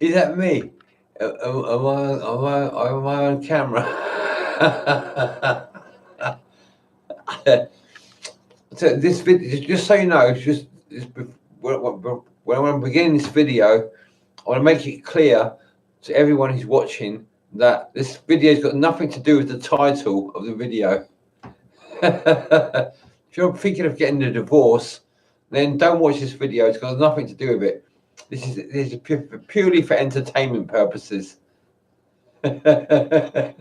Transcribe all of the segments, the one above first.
Is that me? Am I on camera? So this video, just so you know, it's just when I'm beginning this video, I want to make it clear to everyone who's watching that this video's got nothing to do with the title of the video. If you're thinking of getting a divorce, then don't watch this video. It's got nothing to do with it. This is purely for entertainment purposes. Okay,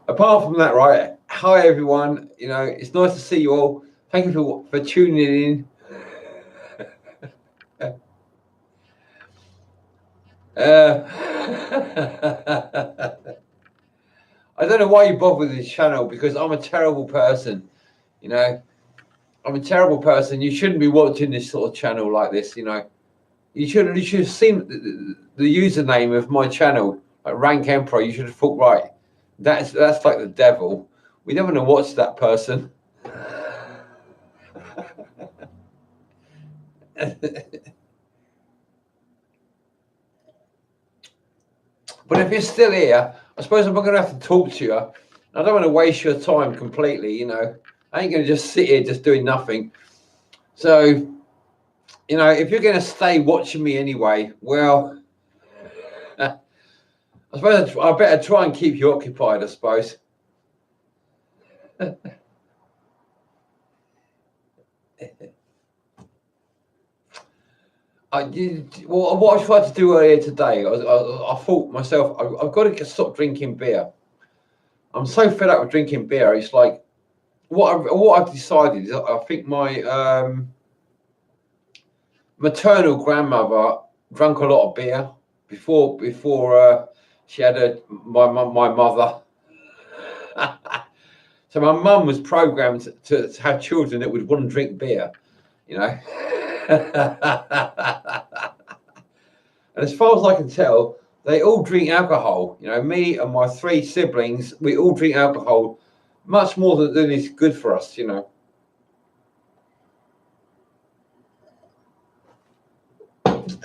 apart from that, right? Hi everyone. You know, it's nice to see you all. Thank you for tuning in. I don't know why you bother with this channel, because I'm a terrible person. You know, I'm a terrible person. You shouldn't be watching this sort of channel like this. You know, you should have seen the username of my channel, like Rank Emperor. You should have thought, right, that's like the devil. We don't want to watch that person. But if you're still here, I suppose I'm going to have to talk to you. I don't want to waste your time completely. You know, I ain't going to just sit here just doing nothing. So, you know, if you're going to stay watching me anyway, well, I suppose I better try and keep you occupied, I suppose. What I tried to do earlier today, I thought myself, I've got to stop drinking beer. I'm so fed up with drinking beer. It's like what I've decided is I think my maternal grandmother drank a lot of beer before she had my mother. So my mum was programmed to have children that would want to drink beer, you know. And as far as I can tell, they all drink alcohol. You know, me and my 3 siblings, we all drink alcohol much more than is good for us, you know.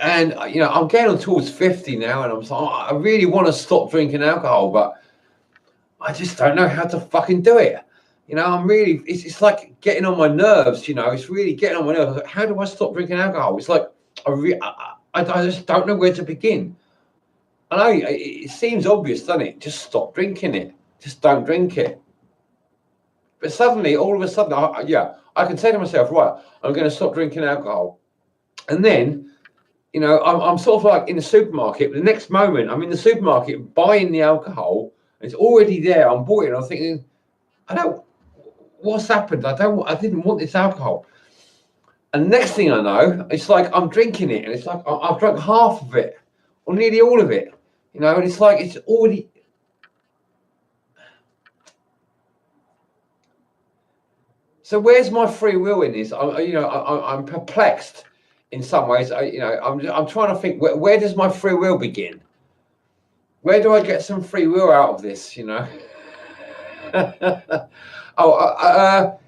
And you know, I'm getting on towards 50 now, and I really want to stop drinking alcohol, but I just don't know how to fucking do it. You know, it's like getting on my nerves, you know, it's really getting on my nerves. Like, how do I stop drinking alcohol? It's like, I just don't know where to begin. I know it seems obvious, doesn't it? Just stop drinking it. Just don't drink it. But suddenly, all of a sudden, I can say to myself, right, I'm going to stop drinking alcohol. And then, you know, I'm sort of like in the supermarket. The next moment, I'm in the supermarket buying the alcohol. It's already there. I'm bought it. I'm thinking, what's happened? I didn't want this alcohol. And next thing I know, it's like I'm drinking it, and it's like I've drunk half of it, or nearly all of it. You know, and it's like it's already. So where's my free will in this? I'm perplexed in some ways. I'm trying to think where does my free will begin? Where do I get some free will out of this? You know.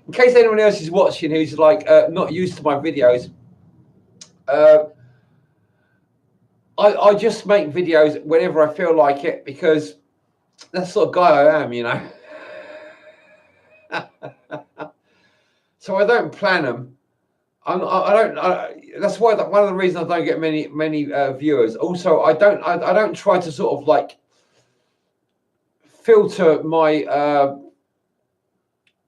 In case anyone else is watching who's like not used to my videos, I just make videos whenever I feel like it, because that's the sort of guy I am, you know. So I don't plan them. That's why one of the reasons I don't get many viewers. Also, I don't try to sort of like filter my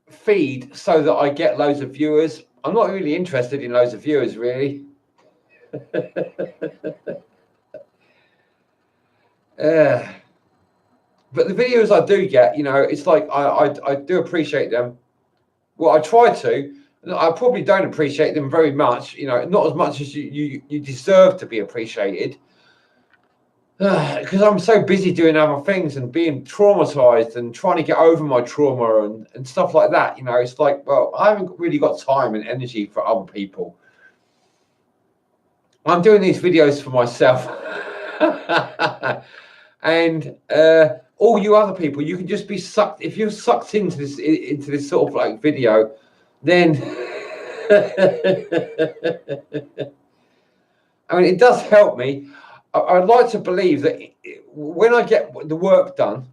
feed so that I get loads of viewers. I'm not really interested in loads of viewers, really. But the videos I do get, you know, it's like I do appreciate them. Well, I try to. I probably don't appreciate them very much, you know, not as much as you deserve to be appreciated. Because I'm so busy doing other things and being traumatized and trying to get over my trauma and stuff like that. You know, it's like, well, I haven't really got time and energy for other people. I'm doing these videos for myself. And all you other people, you can just be sucked. If you're sucked into this sort of like video, then I mean, it does help me. I'd like to believe that when I get the work done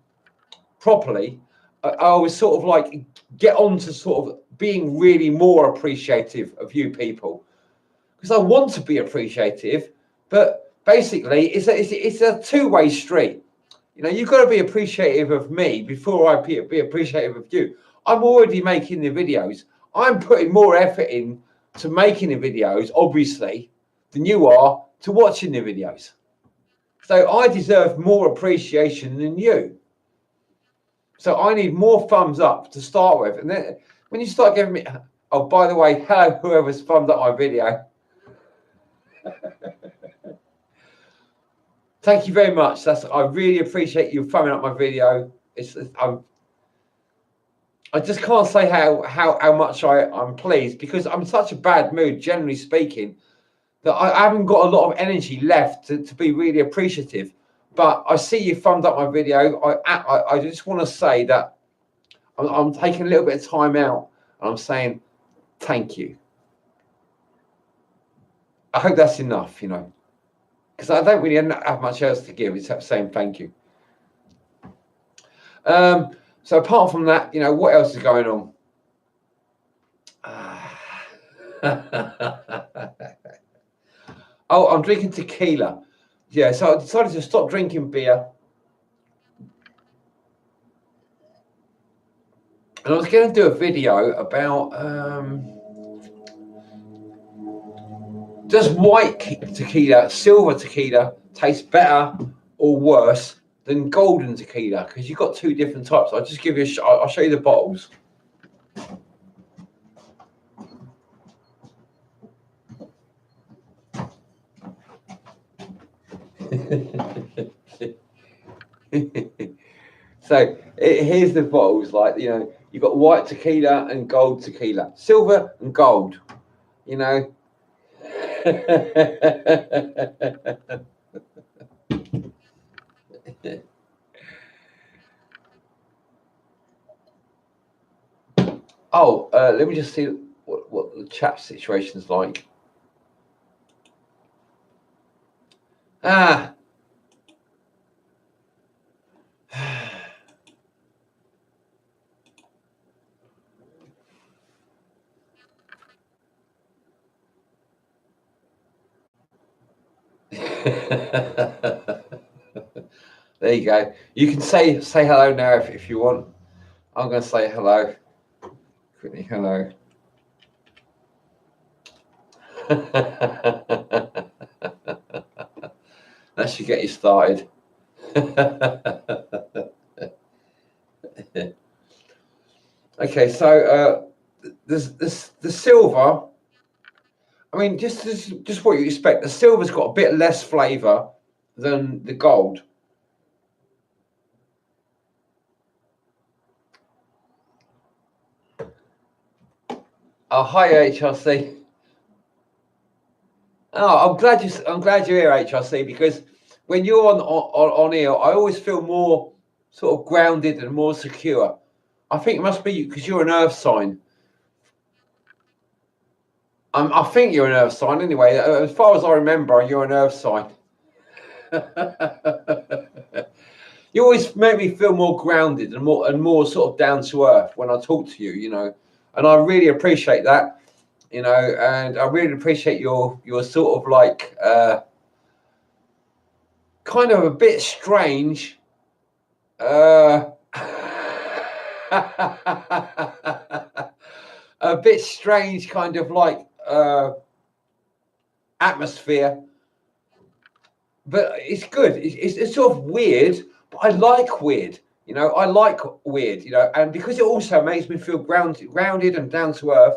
properly, I always sort of like get on to sort of being really more appreciative of you people, because I want to be appreciative, but basically it's a two-way street. You know, you've got to be appreciative of me before I be appreciative of you. I'm already making the videos. I'm putting more effort in to making the videos, obviously, than you are to watching the videos. So I deserve more appreciation than you. So I need more thumbs up to start with. And then when you start giving me, oh, by the way, hello, whoever's thumbed up my video. Thank you very much. I really appreciate you thumbing up my video. I just can't say how much I'm pleased, because I'm in such a bad mood, generally speaking, that I haven't got a lot of energy left to be really appreciative. But I see you thumbed up my video. I just want to say that I'm taking a little bit of time out and I'm saying thank you. I hope that's enough, you know, because I don't really have much else to give except saying thank you. So apart from that, you know, what else is going on? Oh, I'm drinking tequila. Yeah, so I decided to stop drinking beer. And I was going to do a video about does white tequila, silver tequila, taste better or worse than golden tequila? Because you've got two different types. I'll just give you I'll show you the bottles. So here's the bottles. Like, you know, you've got white tequila and gold tequila, silver and gold, you know. Oh, let me just see what the chat situation's like. Ah. There you go. You can say hello now if you want. I'm going to say hello. Quickly, hello. That should get you started. Okay, so the silver. I mean, just what you expect. The silver's got a bit less flavour than the gold. Oh, hi HRC. Oh, I'm glad you're here, HRC, because when you're on here, I always feel more sort of grounded and more secure. I think it must be because you're an earth sign. I think you're an earth sign anyway. As far as I remember, you're an earth sign. You always make me feel more grounded and more sort of down to earth when I talk to you, you know, and I really appreciate that, you know, and I really appreciate your sort of like kind of a bit strange a bit strange kind of like atmosphere, but it's good. It's sort of weird, but I like weird. You know, I like weird. You know, and because it also makes me feel grounded and down to earth.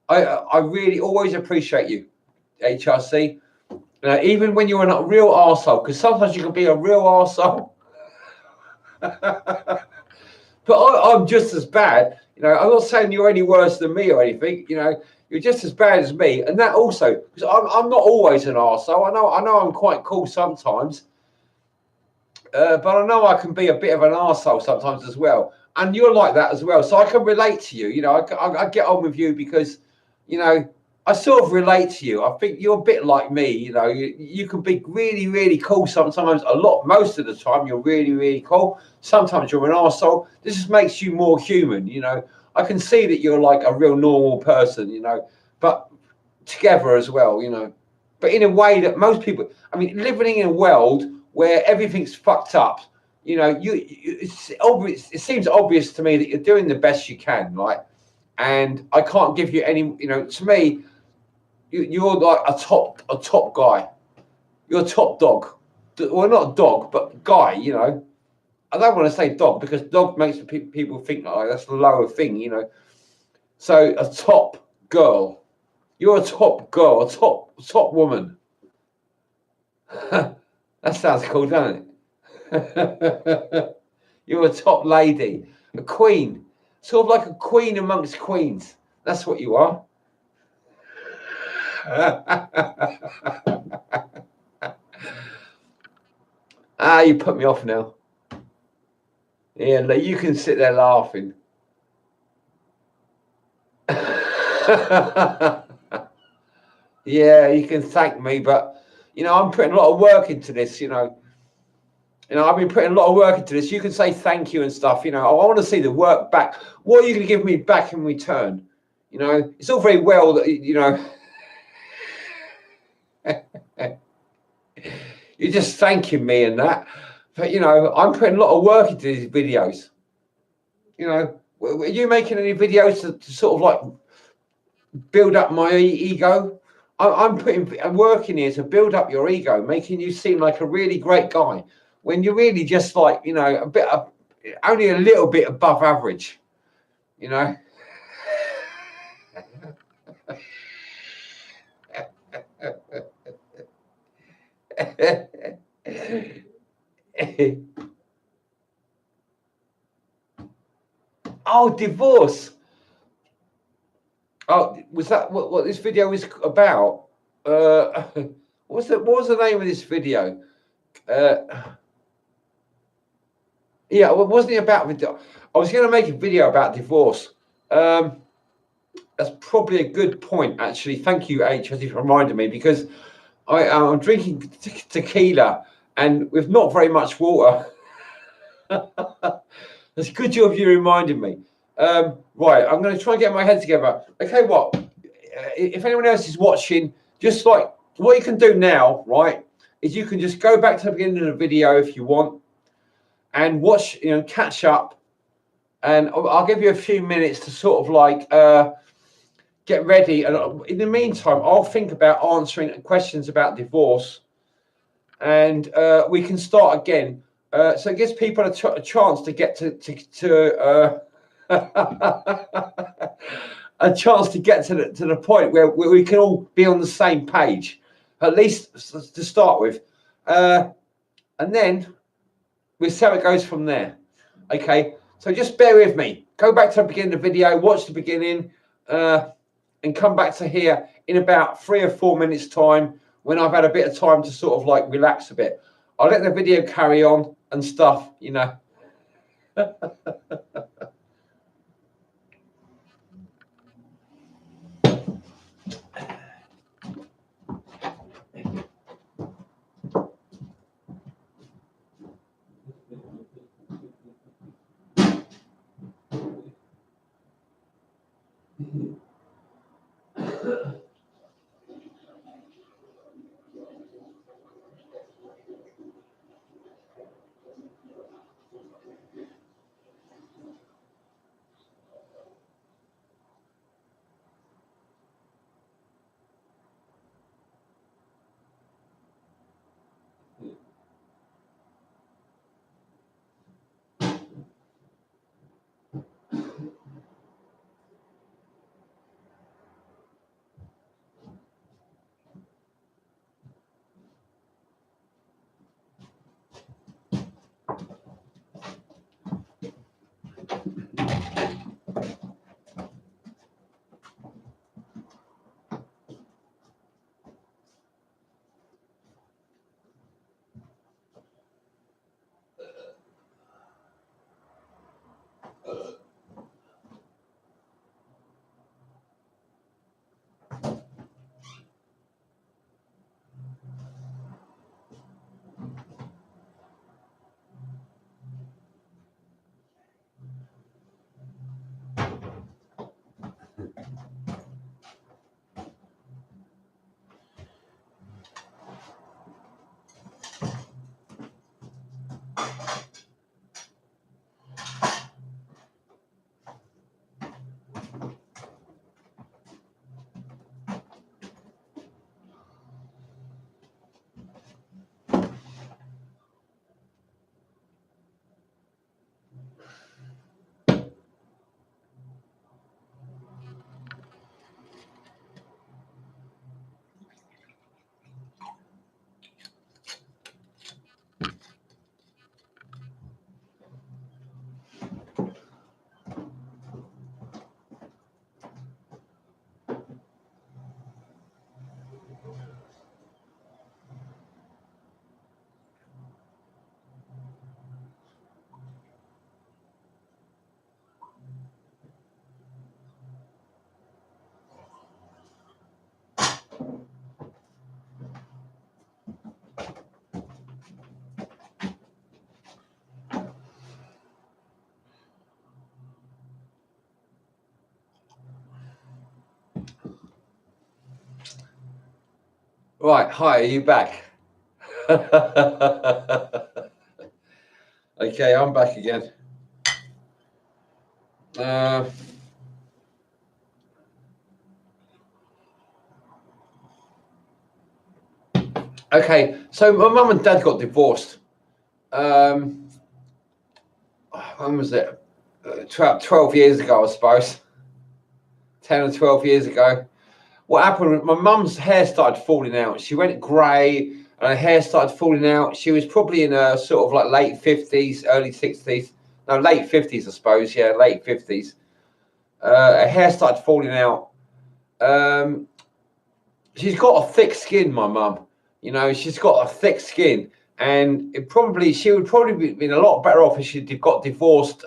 I really always appreciate you, HRC. You know, even when you're a real arsehole, because sometimes you can be a real arsehole. But I'm just as bad. You know, I'm not saying you're any worse than me or anything. You know, you're just as bad as me, and that also because I'm not always an arsehole. I know I'm quite cool sometimes, but I know I can be a bit of an arsehole sometimes as well. And you're like that as well. So I can relate to you. You know, I get on with you because, you know, I sort of relate to you. I think you're a bit like me. You know, you can be really, really cool sometimes. Most of the time, you're really, really cool. Sometimes you're an arsehole. This just makes you more human. You know, I can see that you're like a real normal person, you know, but together as well, you know, but in a way that most people, I mean, living in a world where everything's fucked up, you know, it's obvious. It seems obvious to me that you're doing the best you can, right? And I can't give you any, you know, to me, you're like a top guy. You're a top dog. Well, not dog, but guy, you know. I don't want to say dog because dog makes people think like that's the lower thing, you know. So a top girl. You're a top girl, a top woman. That sounds cool, doesn't it? You're a top lady, a queen, sort of like a queen amongst queens. That's what you are. You put me off now. Yeah, you can sit there laughing. Yeah, you can thank me, but you know, I'm putting a lot of work into this, you know. I've been putting a lot of work into this. You can say thank you and stuff, you know. I want to see the work back. What are you going to give me back in return? You know, it's all very well that, you know, you're just thanking me and that. But, you know, I'm putting a lot of work into these videos. You know, are you making any videos to sort of like build up my ego? I'm putting work in here to build up your ego, making you seem like a really great guy when you're really just like, you know, only a little bit above average, you know. Oh, divorce. Oh, was that what this video is about? What was the name of this video? Uh, yeah, well, wasn't it about video? I was going to make a video about divorce. That's probably a good point, actually. Thank you, H, as you reminded me, because I'm drinking tequila and with not very much water. It's a good job you reminded me. Right, I'm going to try and get my head together. Okay, what? If anyone else is watching, just like what you can do now, right, is you can just go back to the beginning of the video if you want and watch, you know, catch up. And I'll give you a few minutes to sort of like get ready. And in the meantime, I'll think about answering questions about divorce and we can start again. So it gives people a chance to get to a chance to get to the point where we can all be on the same page, at least to start with, and then we'll see how it goes from there. Okay, so just bear with me. Go back to the beginning of the video, watch the beginning, and come back to here in about 3 or 4 minutes time when I've had a bit of time to sort of like relax a bit. I'll let the video carry on and stuff, you know. Right, hi, are you back? Okay, I'm back again. Uh, okay, so my mum and dad got divorced. Um, when was it? 12 years ago, I suppose. 10 or 12 years ago. What happened? My mum's hair started falling out. She went grey and her hair started falling out. She was probably in her sort of like late 50s, early 60s. No, late 50s, I suppose. Yeah, late 50s. Her hair started falling out. Um, she's got a thick skin, my mum. You know, she's got a thick skin, and she would probably be been a lot better off if she got divorced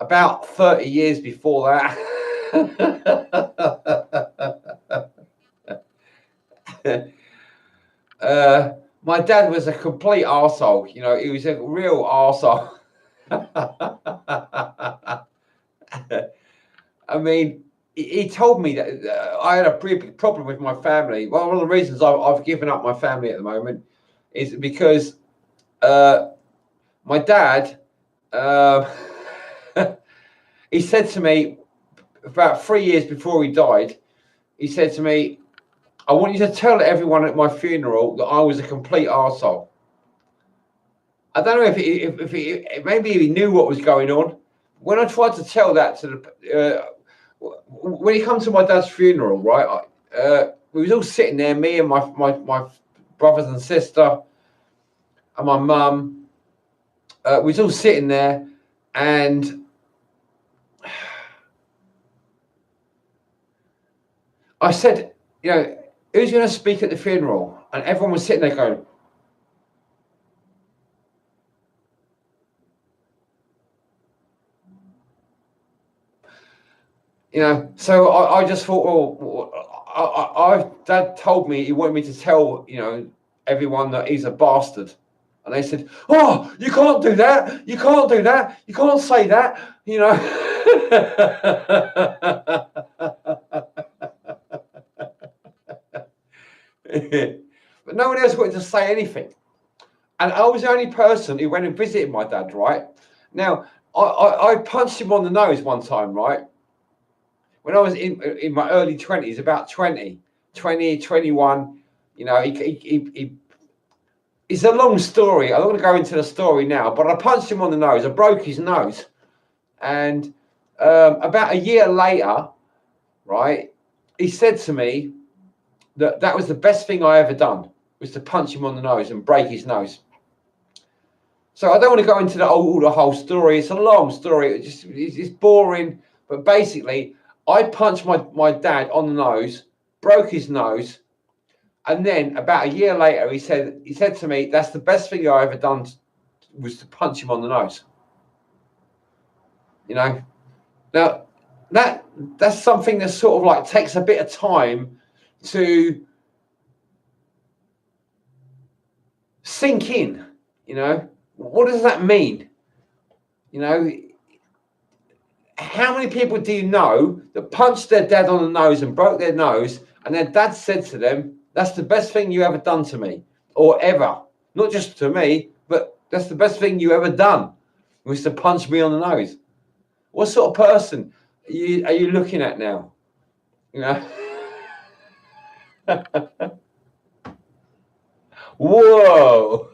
about 30 years before that. My dad was a complete arsehole. You know, he was a real arsehole. I mean, he told me that I had a pretty big problem with my family. Well, one of the reasons I've given up my family at the moment is because uh, my dad, uh, he said to me about 3 years before he died, he said to me, I want you to tell everyone at my funeral that I was a complete arsehole. I don't know maybe he knew what was going on. When I tried to tell that to when he come to my dad's funeral, right? We was all sitting there, me and my brothers and sister and my mum. We was all sitting there, and I said, you know, who's going to speak at the funeral? And everyone was sitting there going, you know. So I just thought, well, Dad told me he wanted me to tell, you know, everyone that he's a bastard. And they said, "Oh, you can't do that. You can't do that. You can't say that." You know. But no one else wanted to say anything. And I was the only person who went and visited my dad, right? Now, I punched him on the nose one time, right? When I was in my early 20s, about 20, 21, you know, it's a long story. I don't want to go into the story now, but I punched him on the nose. I broke his nose. And about a year later, right, he said to me that that was the best thing I ever done, was to punch him on the nose and break his nose. So I don't want to go into the whole story. It's a long story. It's boring. But basically, I punched my dad on the nose, broke his nose, and then about a year later, he said to me, "That's the best thing I ever done, was to punch him on the nose." You know. Now that's something that sort of like takes a bit of time to sink in. You know, what does that mean? You know, how many people do you know that punched their dad on the nose and broke their nose, and their dad said to them, "That's the best thing you ever done to me, or ever, not just to me, but that's the best thing you ever done, was to punch me on the nose." What sort of person are you looking at now? You know. Whoa.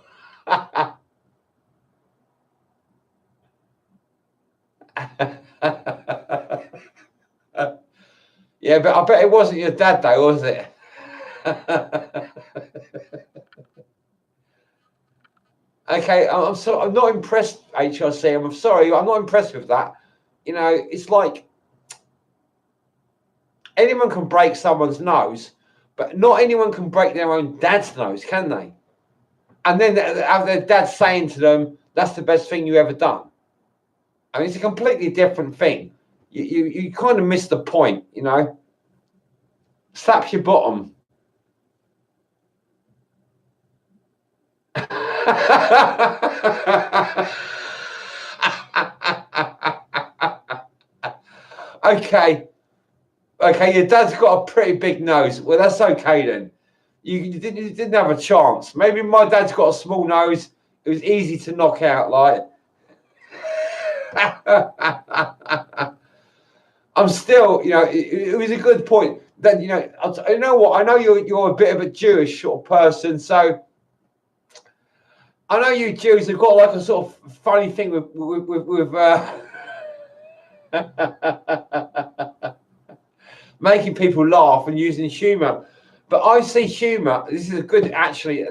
Yeah, but I bet it wasn't your dad, though, was it? Okay, I'm not impressed, HRC. I'm sorry, I'm not impressed with that. You know, it's like anyone can break someone's nose, but not anyone can break their own dad's nose, can they? And then have their dad saying to them, "That's the best thing you ever done." I mean, it's a completely different thing. You kind of miss the point, you know. Slap your bottom. Okay. Okay, your dad's got a pretty big nose. Well, that's okay then. You didn't have a chance. Maybe my dad's got a small nose. It was easy to knock out. Like, I'm still, it was a good point. Then, you know what? I know you're a bit of a Jewish sort of person, so I know you Jews have got like a sort of funny thing with making people laugh and using humour. But I see humour. This is a good, actually.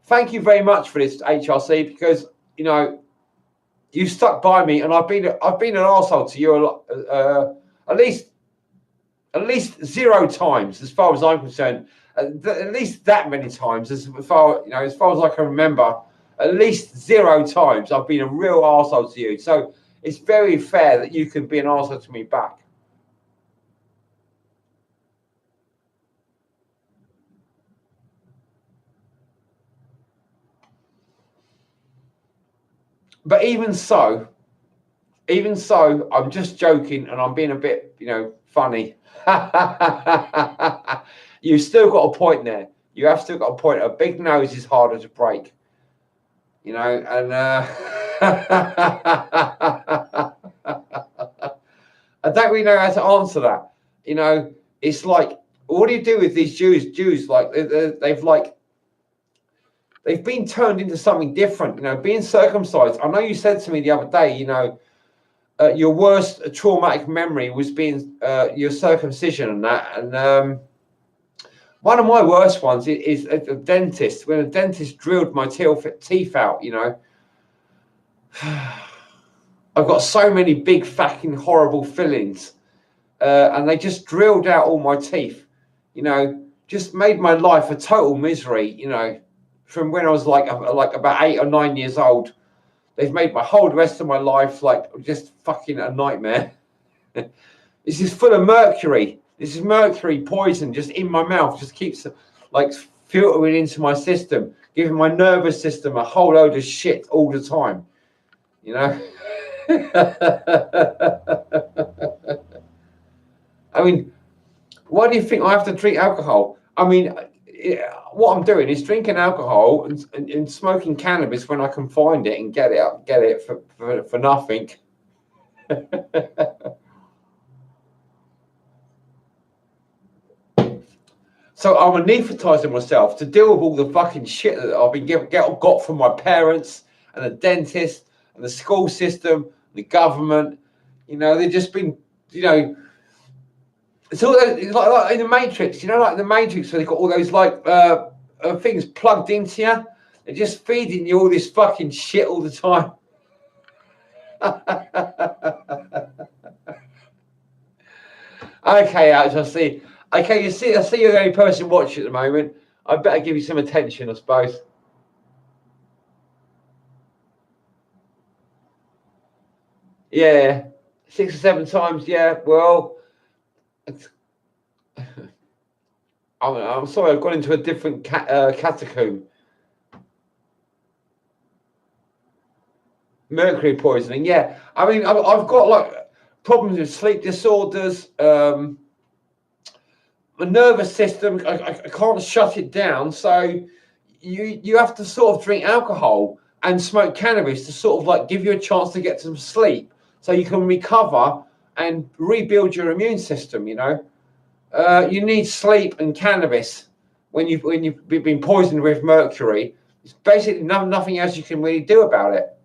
Thank you very much for this, HRC, because you stuck by me, and I've been an arsehole to you a lot, at least 0 times, as far as I'm concerned. At least that many times, as far as I can remember. At least 0 times I've been a real arsehole to you. So it's very fair that you can be an arsehole to me back. But even so, I'm just joking, and I'm being a bit, funny. You've still got a point there. You have still got a point. A big nose is harder to break. And I don't really know how to answer that. It's like, what do you do with these Jews? Like they've been turned into something different. Being circumcised. I know you said to me the other day, your worst traumatic memory was being your circumcision and that. And one of my worst ones is a dentist. When a dentist drilled my teeth out, I've got so many big fucking horrible fillings, and they just drilled out all my teeth. Just made my life a total misery. From when I was like about 8 or 9 years old. They've made my whole rest of my life like just fucking a nightmare. This is full of mercury. This is mercury poison just in my mouth. Just keeps like filtering into my system, giving my nervous system a whole load of shit all the time. I mean, why do you think I have to drink alcohol? I mean, what I'm doing is drinking alcohol and smoking cannabis when I can find it and get it for nothing. So I'm anaesthetizing myself to deal with all the fucking shit that I've been got from my parents and the dentist and the school system, the government. They've just been, it's all it's like in the Matrix, like the Matrix, where they've got all those things plugged into you. They're just feeding you all this fucking shit all the time. Okay, Alex, I see. Okay, I see you're the only person watching at the moment. I better give you some attention, I suppose. Yeah, 6 or 7 times. Yeah, well, I'm sorry, I've gone into a different catacomb. Mercury poisoning. Yeah, I mean, I've got like problems with sleep disorders. My nervous system, I can't shut it down. So you have to sort of drink alcohol and smoke cannabis to sort of like give you a chance to get some sleep, so you can recover and rebuild your immune system. You need sleep and cannabis when you've been poisoned with mercury. It's basically nothing else you can really do about it.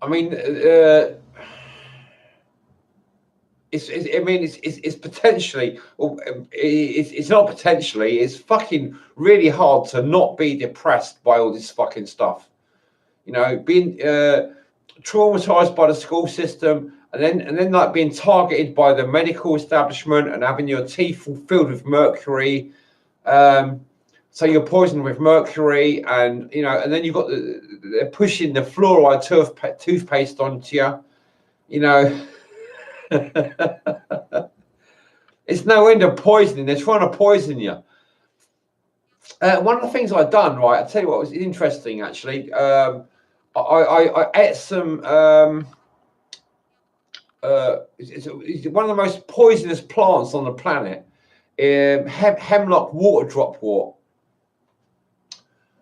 I mean, it's potentially, it's not potentially, it's fucking really hard to not be depressed by all this fucking stuff. Being traumatized by the school system, and then like being targeted by the medical establishment and having your teeth filled with mercury. So you're poisoned with mercury, and and then you've got they're pushing the fluoride toothpaste onto you. It's no end of poisoning. They're trying to poison you. One of the things I've done, right, I'll tell you what was interesting actually. I ate some. It's one of the most poisonous plants on the planet. Hemlock water drop wort.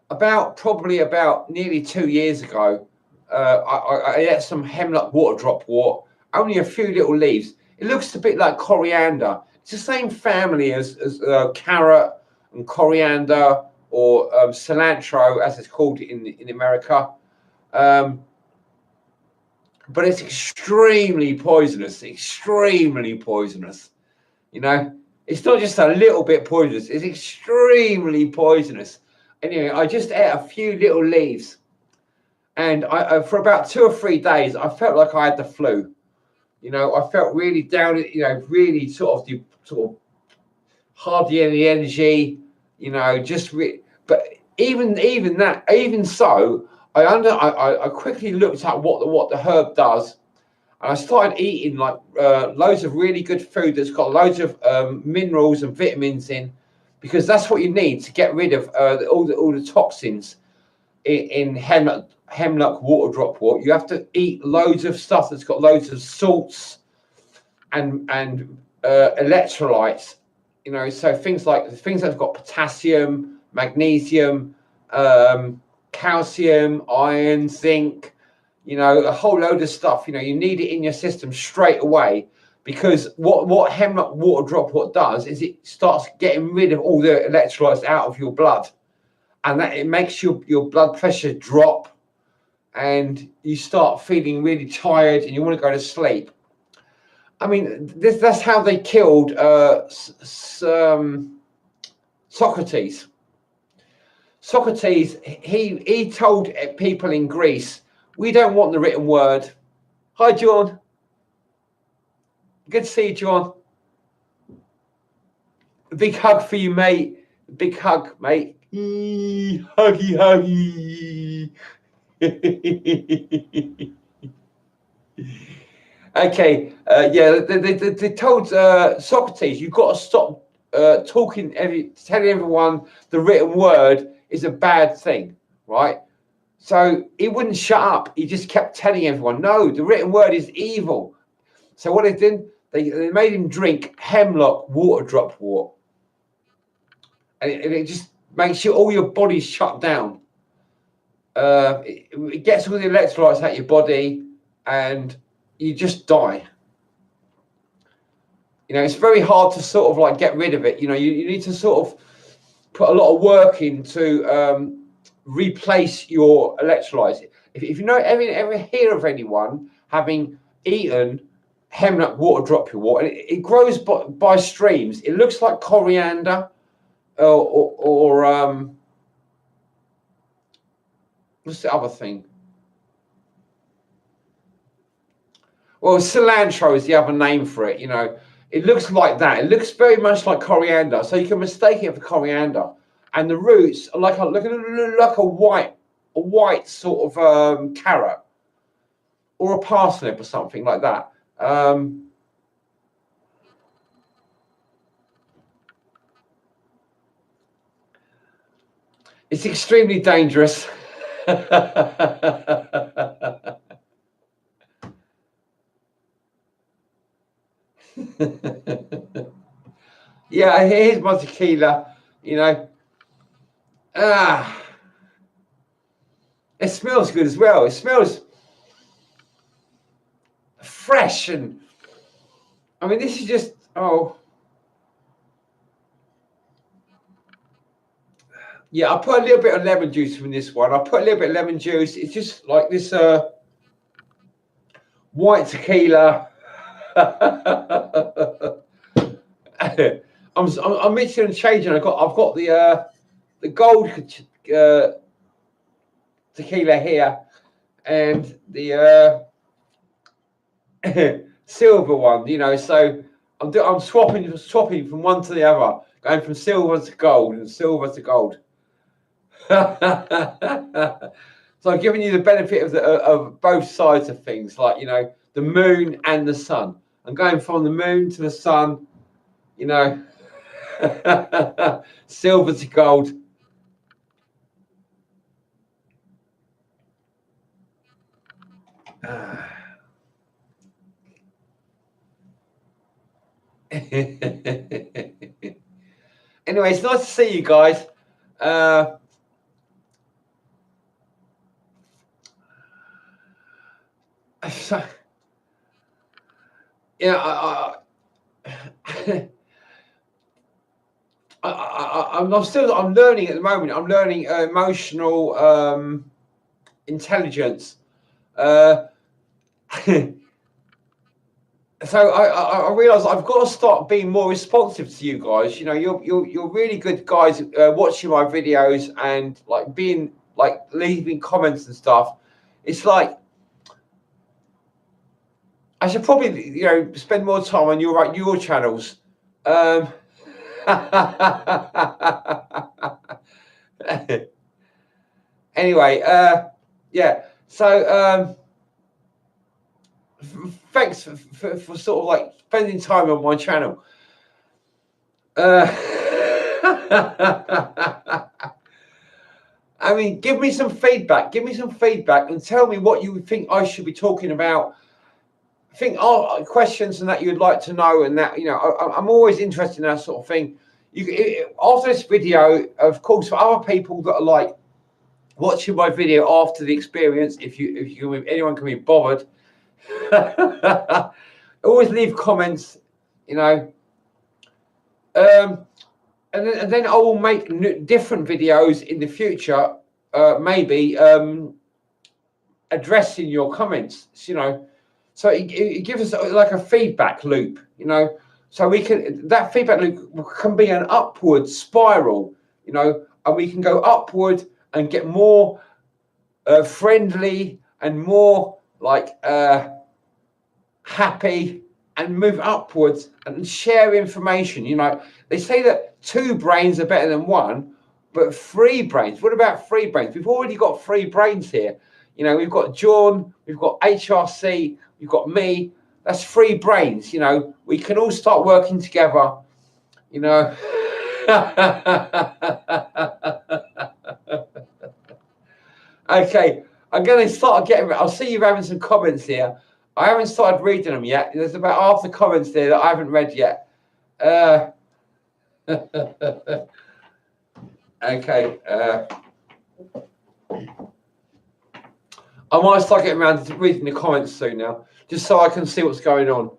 Probably about nearly 2 years ago, I ate some hemlock water drop wort. Only a few little leaves. It looks a bit like coriander. It's the same family as carrot and coriander, or cilantro, as it's called in America. But it's extremely poisonous. Extremely poisonous. You know, it's not just a little bit poisonous. It's extremely poisonous. Anyway, I just ate a few little leaves, and I for about 2 or 3 days, I felt like I had the flu. You know, I felt really down. You know, really sort of hardly any energy. You know, but even so, I quickly looked at what the herb does, and I started eating like loads of really good food that's got loads of minerals and vitamins in, because that's what you need to get rid of all the toxins in hemlock water drop wort. You have to eat loads of stuff that's got loads of salts and electrolytes. You know, so things that've got potassium, magnesium, calcium, iron, zinc. You know, a whole load of stuff. You know, you need it in your system straight away, because what hemlock water drop wort does is it starts getting rid of all the electrolytes out of your blood, and that it makes your blood pressure drop, and you start feeling really tired and you want to go to sleep. I mean, that's how they killed Socrates. Socrates, he told people in Greece, we don't want the written word. Hi, John. Good to see you, John. A big hug for you, mate. A big hug, mate. Huggy, huggy. Okay, yeah, they told Socrates, you've got to stop telling everyone the written word is a bad thing, right? So he wouldn't shut up. He just kept telling everyone, no, the written word is evil. So what they did, they made him drink hemlock water drop wort, and it just makes all your body shut down. It gets all the electrolytes out of your body, and you just die. You know, it's very hard to sort of like get rid of it. You know, you need to sort of put a lot of work into replace your electrolytes. If you know ever hear of anyone having eaten hemlock water drop wort, and it grows by streams. It looks like coriander or what's the other thing? Well, cilantro is the other name for it. You know, it looks like that. It looks very much like coriander, so you can mistake it for coriander. And the roots are like a white sort of carrot or a parsnip or something like that. It's extremely dangerous. Yeah, here's my tequila. You know, it smells good as well. It smells fresh, and I mean, this is just yeah. I put a little bit of lemon juice in this one. I put a little bit of lemon juice. It's just like this white tequila. I'm mixing and changing. I've got the gold tequila here, and the silver one. You know, so I'm swapping from one to the other, going from silver to gold and silver to gold. So I'm giving you the benefit of both sides of things, like, you know, the moon and the sun. I'm going from the moon to the sun, you know, silver to gold. Anyway, it's nice to see you guys. So, yeah, I'm learning at the moment. I'm learning emotional intelligence. So I realise I've got to start being more responsive to you guys. You know, you're really good guys watching my videos and like being like leaving comments and stuff. It's like I should probably spend more time on your channels. Anyway, yeah. So thanks for sort of like spending time on my channel. I mean, give me some feedback. Give me some feedback and tell me what you think I should be talking about. Think questions and that you'd like to know, and that I'm always interested in that sort of thing. After this video, of course, for other people that are like watching my video after the experience, if anyone can be bothered, always leave comments, and then I will make different videos in the future, maybe addressing your comments, so it gives us like a feedback loop, so that feedback loop can be an upward spiral, and we can go upward and get more friendly and more like happy and move upwards and share information. They say that 2 brains are better than 1, but 3 brains. What about 3 brains? We've already got 3 brains here. We've got John, we've got HRC, we've got me. That's 3 brains. We can all start working together. Okay, I'm going to start getting. I'll see you having some comments here. I haven't started reading them yet. There's about half the comments there that I haven't read yet. Okay. I might start getting around to reading the comments soon now, just so I can see what's going on.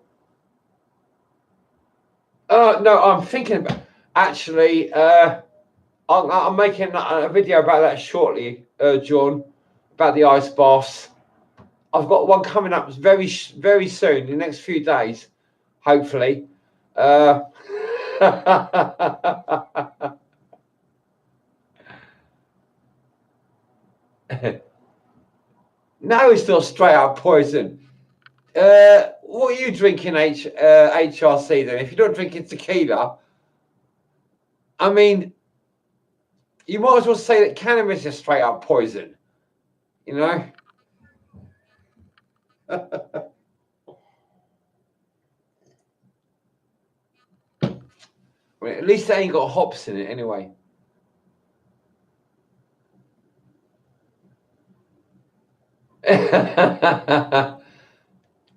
No, I'm thinking about actually. I'm making a video about that shortly, John, about the ice baths. I've got one coming up very, very soon, in the next few days, hopefully. No, it's not straight up poison. What are you drinking, HRC, then? If you're not drinking tequila, I mean, you might as well say that cannabis is straight up poison, I mean, at least they ain't got hops in it anyway.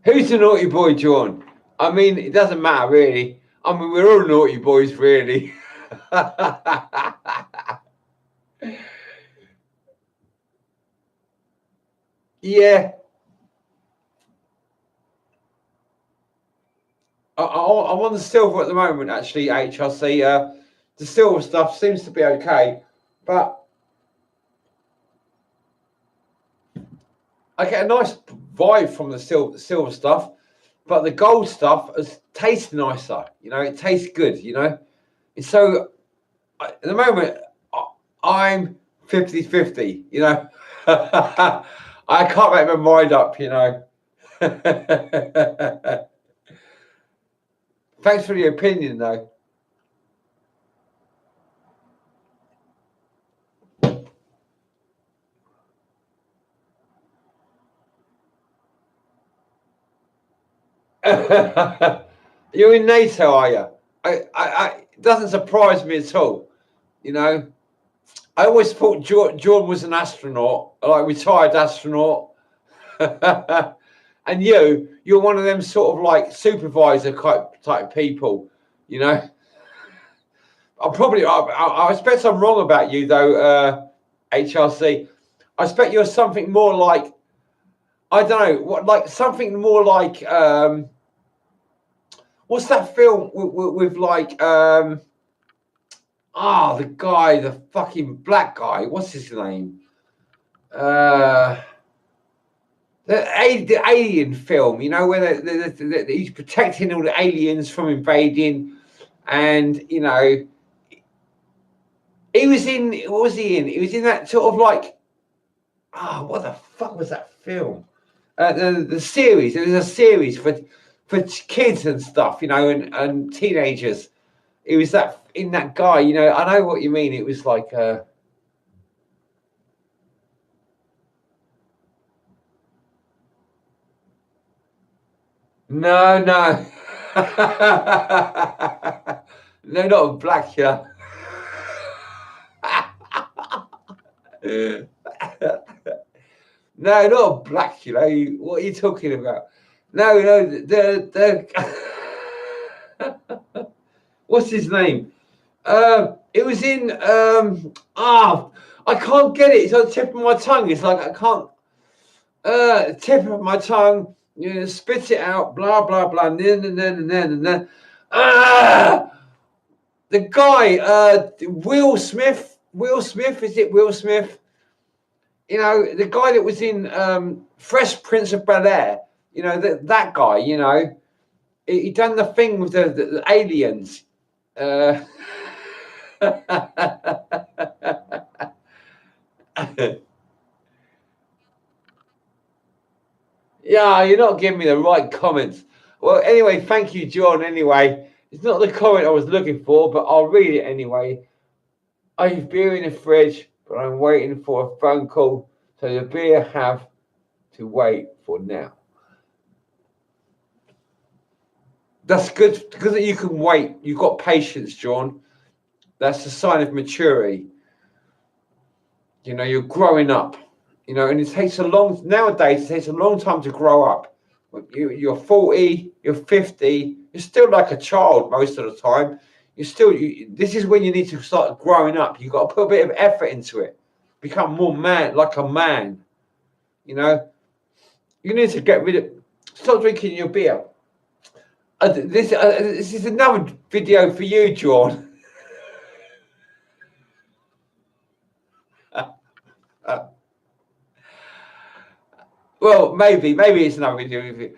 Who's the naughty boy, John? I mean, it doesn't matter, really. I mean, we're all naughty boys, really. Yeah. I'm on the silver at the moment, actually, HRC. The silver stuff seems to be okay, but I get a nice vibe from the silver stuff, but the gold stuff tastes nicer. It tastes good. And so at the moment, I'm 50-50. I can't make my mind up. Thanks for the opinion, though. You're in NATO, are you? It doesn't surprise me at all. You know, I always thought Jordan was an astronaut, like a retired astronaut. And you're one of them sort of like supervisor type people, you know. I expect I'm wrong about you though, HRC. I expect you're something more like, I don't know, what, like something more like what's that film with like the guy, the fucking black guy, what's his name? The alien film, you know, where he's protecting all the aliens from invading, and you know, he was in. What was he in? He was in that sort of like, what the fuck was that film? The series. It was a series for kids and stuff, you know, and teenagers. It was that in that guy, you know. I know what you mean. It was like. No, no. No, not a Blackula. No, not a Blackula. What are you talking about? No, the what's his name? It was in I can't get it. It's on the tip of my tongue. It's like I can't tip of my tongue, you know, spit it out, blah blah blah, then. The guy, Will Smith. Will Smith, is it Will Smith? You know, the guy that was in Fresh Prince of Bel-Air. You know, that guy. You know, he done the thing with the aliens. Yeah, you're not giving me the right comments. Well, anyway, thank you, John. Anyway, it's not the comment I was looking for, but I'll read it anyway. I have beer in the fridge, but I'm waiting for a phone call, so the beer have to wait for now. That's good because you can wait. You've got patience, John. That's a sign of maturity. You know, you're growing up. You know, and it takes nowadays. It takes a long time to grow up. You're 40, you're 50. You're still like a child most of the time. This is when you need to start growing up. You've got to put a bit of effort into it. Become more man, like a man. You know, you need to stop drinking your beer. This is another video for you, John. Well, maybe it's another video for you.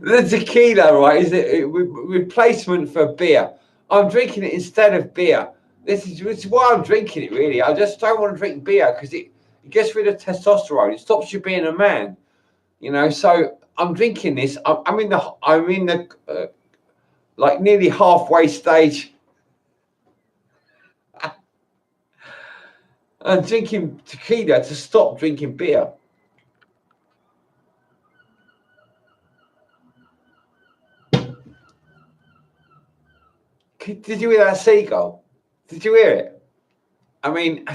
The tequila, right? Is it replacement for beer? I'm drinking it instead of beer. This is why I'm drinking it. Really, I just don't want to drink beer because it gets rid of testosterone. It stops you being a man. You know. So I'm drinking this. I'm in the like nearly halfway stage. I'm drinking tequila to stop drinking beer. Did you hear that seagull? Did you hear it? I mean,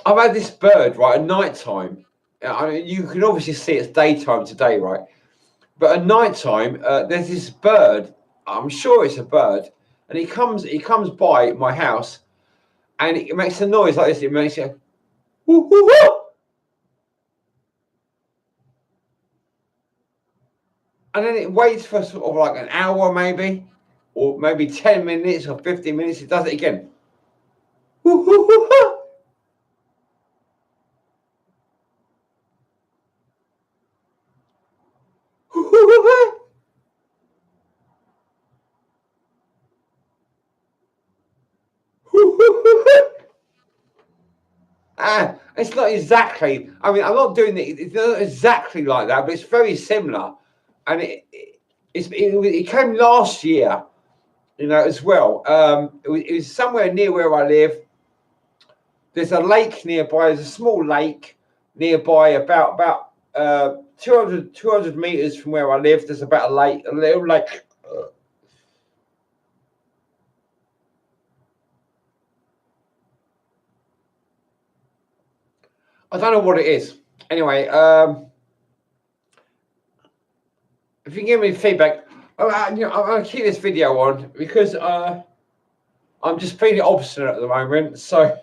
I've had this bird, right, at night time. I mean, you can obviously see it's daytime today, right? But at night time, there's this bird. I'm sure it's a bird, and he comes by my house, and it makes a noise like this. It makes it, woo, woo, woo. And then it waits for sort of like an hour, maybe, or maybe 10 minutes or 15 minutes. It does it again. Woo, woo, woo, woo. It's not exactly. I mean, I'm not doing it. It's not exactly like that, but it's very similar. And it came last year, you know, as well. It was somewhere near where I live, there's a lake nearby. There's a small lake nearby, about 200 meters from where I live. There's about a lake, a little lake. I don't know what it is. Anyway, if you can give me feedback, I'm going to keep this video on because I'm just feeling obstinate at the moment. So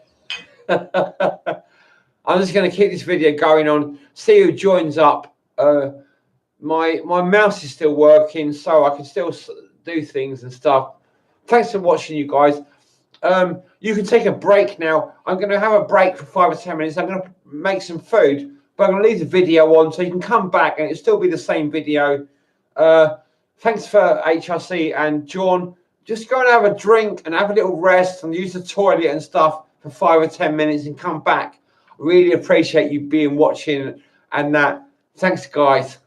I'm just going to keep this video going on, see who joins up. My mouse is still working, so I can still do things and stuff. Thanks for watching, you guys. You can take a break now. I'm going to have a break for 5 or 10 minutes. I'm going to make some food, but I'm going to leave the video on so you can come back and it'll still be the same video. Thanks for HRC and John. Just go and have a drink and have a little rest and use the toilet and stuff for 5 or 10 minutes and come back. Really appreciate you being watching and that. Thanks, guys.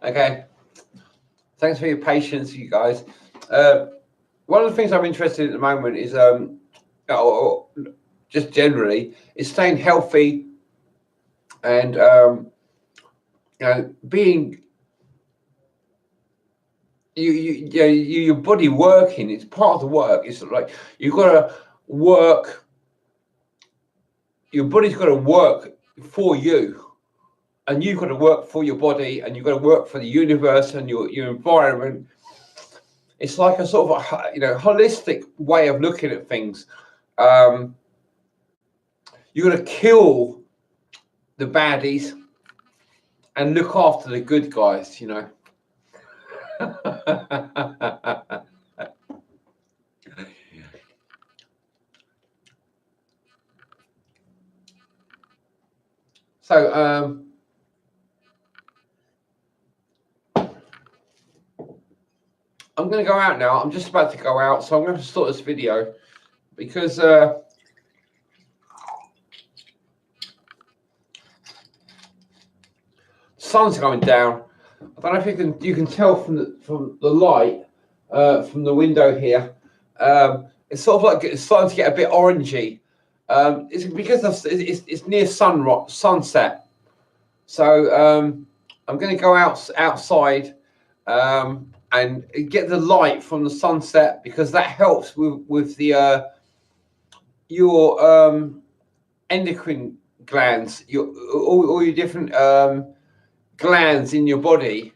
Okay, thanks for your patience, you guys. One of the things I'm interested in at the moment is just generally is staying healthy and being your body working. It's part of the work. It's like you've got to work. Your body's got to work for you. And you've got to work for your body, and you've got to work for the universe and your environment. It's like a sort of holistic way of looking at things. You've got to kill the baddies and look after the good guys. So I'm going to go out now. I'm just about to go out, so I'm going to start this video because sun's going down. I don't know if you can tell from the light from the window here. It's sort of like it's starting to get a bit orangey. It's because it's near sunset. So I'm going to go outside and get the light from the sunset because that helps with the your endocrine glands, all your different glands in your body,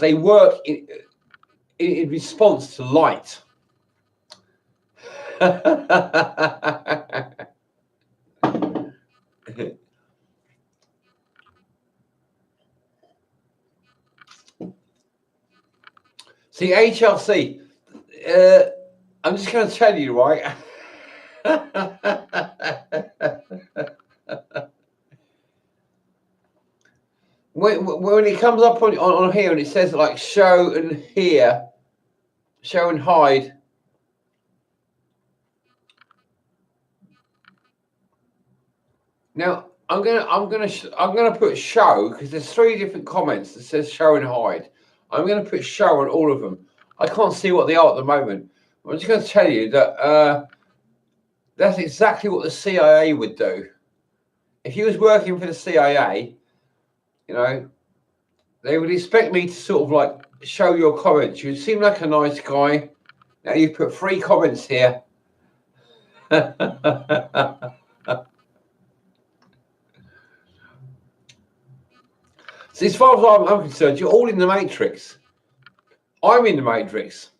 they work in response to light. See, HRC, I'm just going to tell you, right? when it comes up on here and it says like show and here, show and hide. Now I'm gonna put show because there's 3 different comments that says show and hide. I'm gonna put show on all of them. I can't see what they are at the moment. I'm just going to tell you that that's exactly what the CIA would do. If you was working for the CIA, you know, they would expect me to sort of like show your comments. You seem like a nice guy. Now you put 3 comments here. So as far as I'm concerned, you're all in the Matrix. I'm in the Matrix.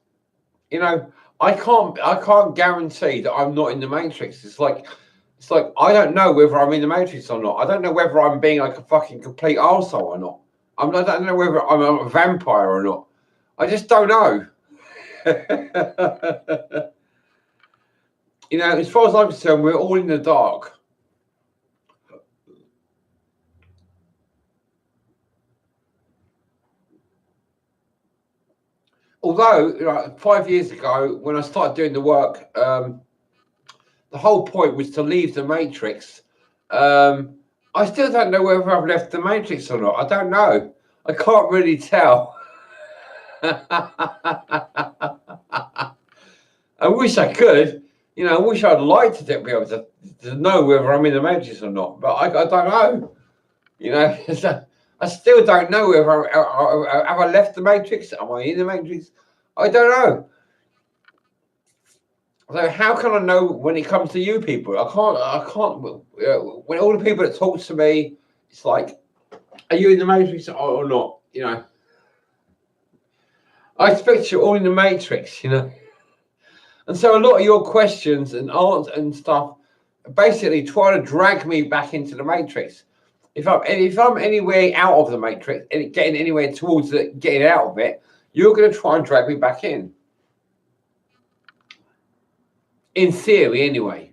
You know, I can't guarantee that I'm not in the Matrix. It's like I don't know whether I'm in the Matrix or not. I don't know whether I'm being like a fucking complete arsehole or not. I don't know whether I'm a vampire or not. I just don't know. You know, as far as I'm concerned, we're all in the dark. Although, you know, 5 years ago, when I started doing the work, the whole point was to leave the Matrix. I still don't know whether I've left the Matrix or not. I don't know. I can't really tell. I wish I could. You know, I wish I'd like to be able to know whether I'm in the Matrix or not, but I don't know. You know, I still don't know whether have I left the Matrix? Am I in the Matrix? I don't know. So how can I know when it comes to you people? I can't. When all the people that talk to me, it's like, are you in the Matrix or not? You know, I expect you're all in the Matrix. You know, and so a lot of your questions and answers and stuff basically try to drag me back into the Matrix. If I'm anywhere out of the Matrix and getting anywhere towards getting out of it, you're going to try and drag me back in. In theory, anyway.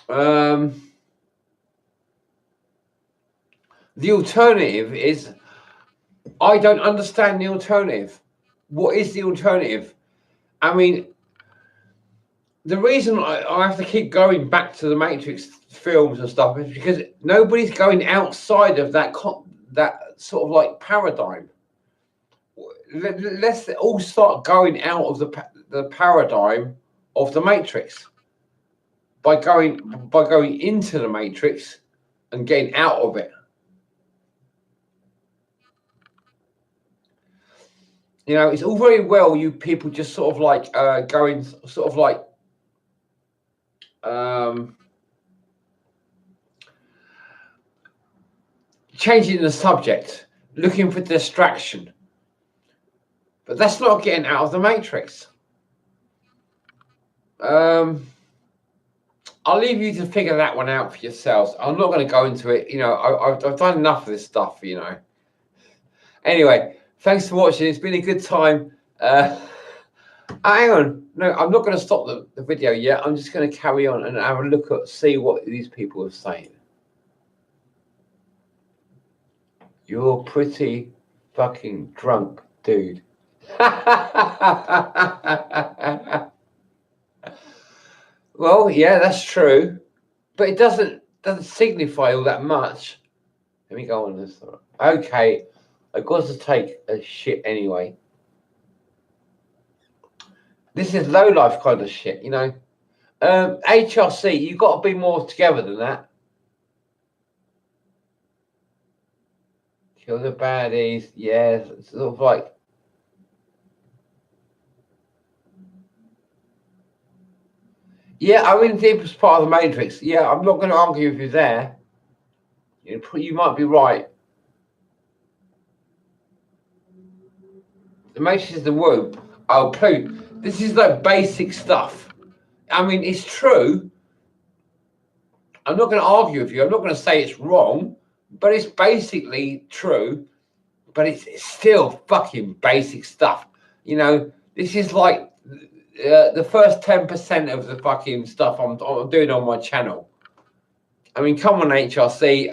The alternative is I don't understand the alternative. What is the alternative? I mean, the reason I have to keep going back to the Matrix films and stuff is because nobody's going outside of that sort of like paradigm. Let's all start going out of the paradigm of the Matrix by going into the Matrix and getting out of it. You know, it's all very well you people just sort of like going sort of like changing the subject, looking for distraction. But that's not getting out of the Matrix. I'll leave you to figure that one out for yourselves. I'm not going to go into it. You know, I've done enough of this stuff, you know. Anyway, thanks for watching. It's been a good time. Hang on. No, I'm not going to stop the video yet. I'm just going to carry on and have a look at, see what these people are saying. You're pretty fucking drunk, dude. Well, yeah, that's true, but it doesn't signify all that much. Let me go on this. Okay, I've got to take a shit anyway. This is low life kind of shit, you know. HRC, you've got to be more together than that. Kill the baddies, yeah, sort of like. Yeah, I'm in the deepest part of the matrix. Yeah, I'm not going to argue with you there. You might be right. The matrix is the womb. Oh, please. This is like basic stuff. I mean, it's true. I'm not going to argue with you. I'm not going to say it's wrong, but it's basically true. But it's still fucking basic stuff. You know, this is like the first 10% of the fucking stuff I'm doing on my channel. I mean, come on, HRC.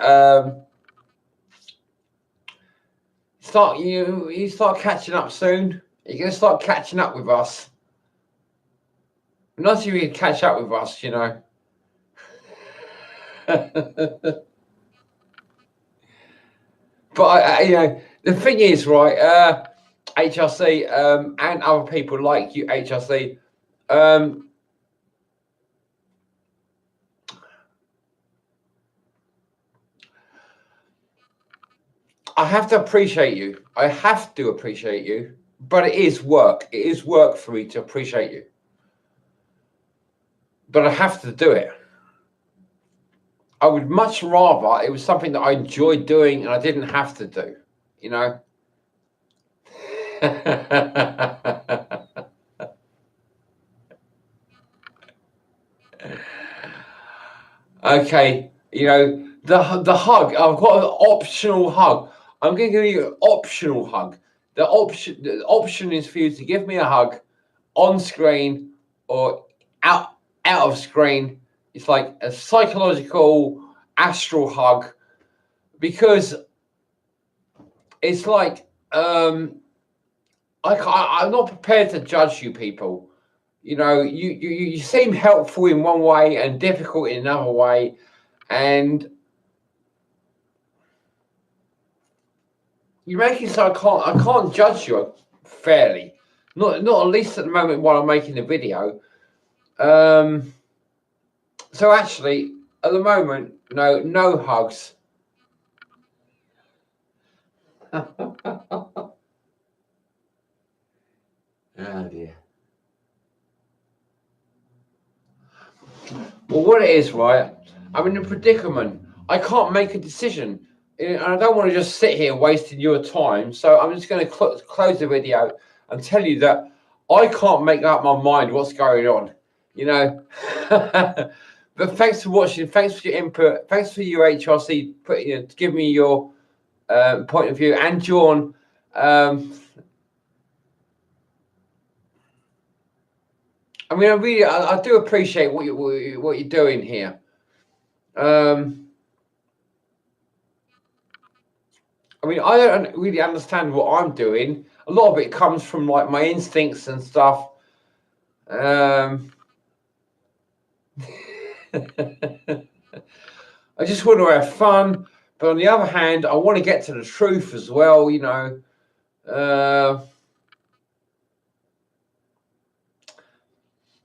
You start catching up soon. You're gonna start catching up with us. Not if you can catch up with us, you know. But you know, the thing is, right? HRC and other people like you, HRC. I have to appreciate you. I have to appreciate you. But it is work. It is work for me to appreciate you. But I have to do it. I would much rather it was something that I enjoyed doing and I didn't have to do, you know? Okay, you know, the hug, I've got an optional hug. I'm going to give you an optional hug. The option is for you to give me a hug on screen or out of screen. It's like a psychological astral hug because it's like I'm not prepared to judge you people. You know, you seem helpful in one way and difficult in another way, and you're making so I can't judge you fairly. Not at least at the moment while I'm making the video. So actually, at the moment, no hugs. Oh dear. Well, what it is, right? I'm in a predicament. I can't make a decision. And I don't want to just sit here wasting your time. So I'm just going to close the video and tell you that I can't make up my mind what's going on. You know. But thanks for watching. Thanks for your input. Thanks for your HRC give me your point of view. And John, I mean, I do appreciate what you're doing here. I mean, I don't really understand what I'm doing. A lot of it comes from like my instincts and stuff. I just want to have fun, but on the other hand, I want to get to the truth as well. You know.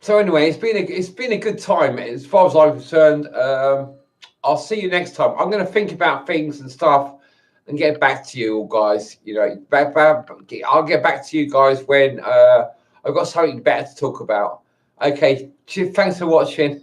So anyway, it's been a good time as far as I'm concerned. I'll see you next time. I'm going to think about things and stuff and get back to you all guys. You know, I'll get back to you guys when I've got something better to talk about. Okay, thanks for watching.